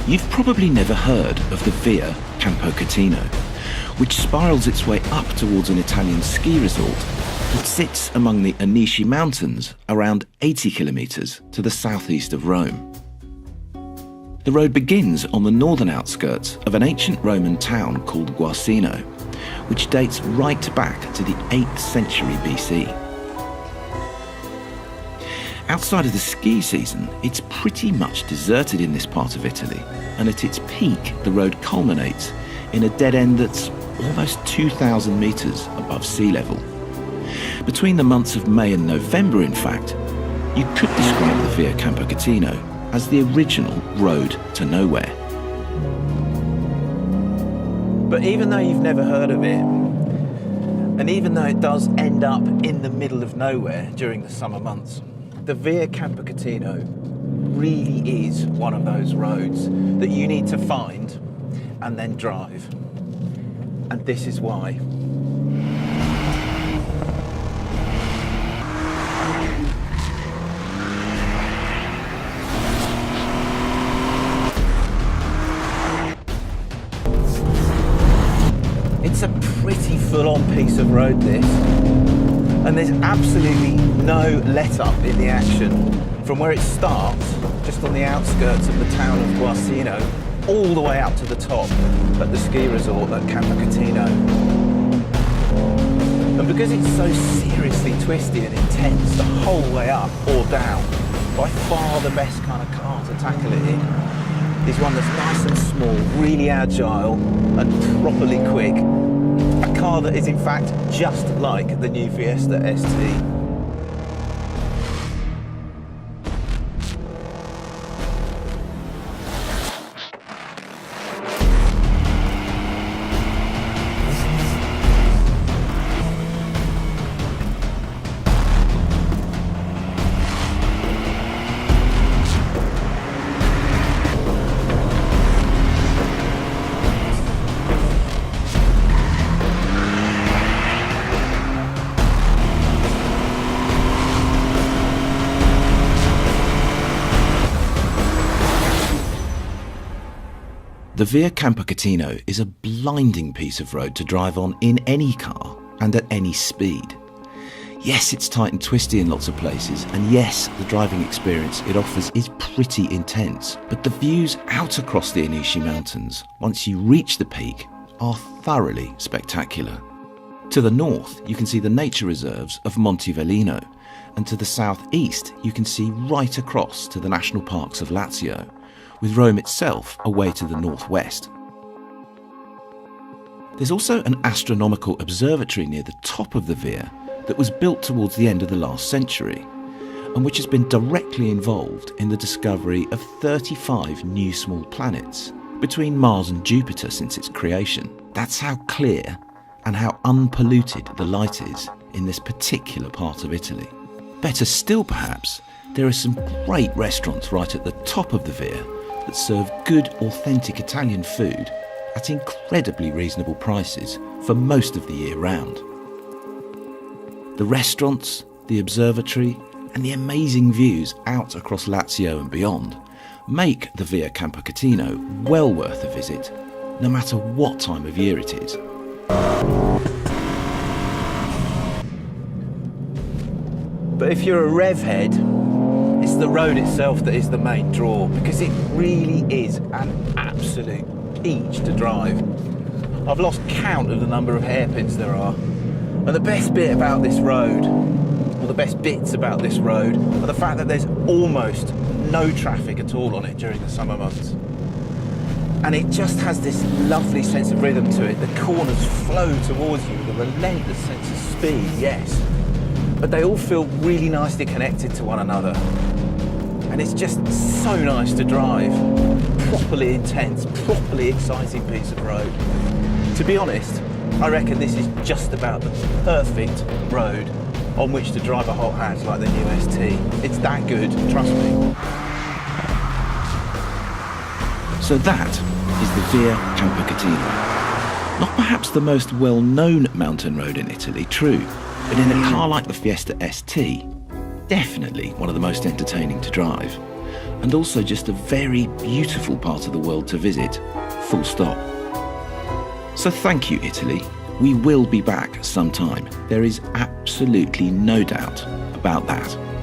You've probably never heard of the Via Campocatino, which spirals its way up towards an Italian ski resort that sits among the Anici Mountains, around 80 kilometres to the southeast of Rome. The road begins on the northern outskirts of an ancient Roman town called Guarcino, which dates right back to the 8th century BC. Outside of the ski season, it's pretty much deserted in this part of Italy, and at its peak, the road culminates in a dead end that's almost 2,000 metres above sea level. Between the months of May and November, in fact, you could describe the Via Campocatino as the original road to nowhere. But even though you've never heard of it, and even though it does end up in the middle of nowhere during the summer months, the Via Campocatino really is one of those roads that you need to find and then drive. And this is why. It's a pretty full-on piece of road, this. And there's absolutely no let-up in the action from where it starts, just on the outskirts of the town of Guarcino, all the way up to the top at the ski resort at Campocatino. And because it's so seriously twisty and intense the whole way up or down, by far the best kind of car to tackle it in is one that's nice and small, really agile and properly quick. A car that is in fact just like the new Fiesta ST. The Via Campocatino is a blinding piece of road to drive on in any car and at any speed. Yes, it's tight and twisty in lots of places, and yes, the driving experience it offers is pretty intense, but the views out across the Anici Mountains, once you reach the peak, are thoroughly spectacular. To the north, you can see the nature reserves of Monte Velino, and to the southeast, you can see right across to the national parks of Lazio, with Rome itself away to the northwest. There's also an astronomical observatory near the top of the Via that was built towards the end of the last century, and which has been directly involved in the discovery of 35 new small planets between Mars and Jupiter since its creation. That's how clear and how unpolluted the light is in this particular part of Italy. Better still perhaps, there are some great restaurants right at the top of the Via that serve good, authentic Italian food at incredibly reasonable prices for most of the year round. The restaurants, the observatory, and the amazing views out across Lazio and beyond make the Via Campocatino well worth a visit, no matter what time of year it is. But if you're a rev head, it's the road itself that is the main draw, because it really is an absolute peach to drive. I've lost count of the number of hairpins there are. And the best bit about this road, or the best bits about this road, are the fact that there's almost no traffic at all on it during the summer months. And it just has this lovely sense of rhythm to it. The corners flow towards you with a relentless sense of speed, yes. But they all feel really nicely connected to one another. And it's just so nice to drive. Properly intense, properly exciting piece of road. To be honest, I reckon this is just about the perfect road on which to drive a hot hatch like the new ST. It's that good, trust me. So that is the Via Campocatino. Not perhaps the most well-known mountain road in Italy, true, but in a car like the Fiesta ST, definitely one of the most entertaining to drive. and also just a very beautiful part of the world to visit, full stop. So thank you, Italy. We will be back sometime. There is absolutely no doubt about that.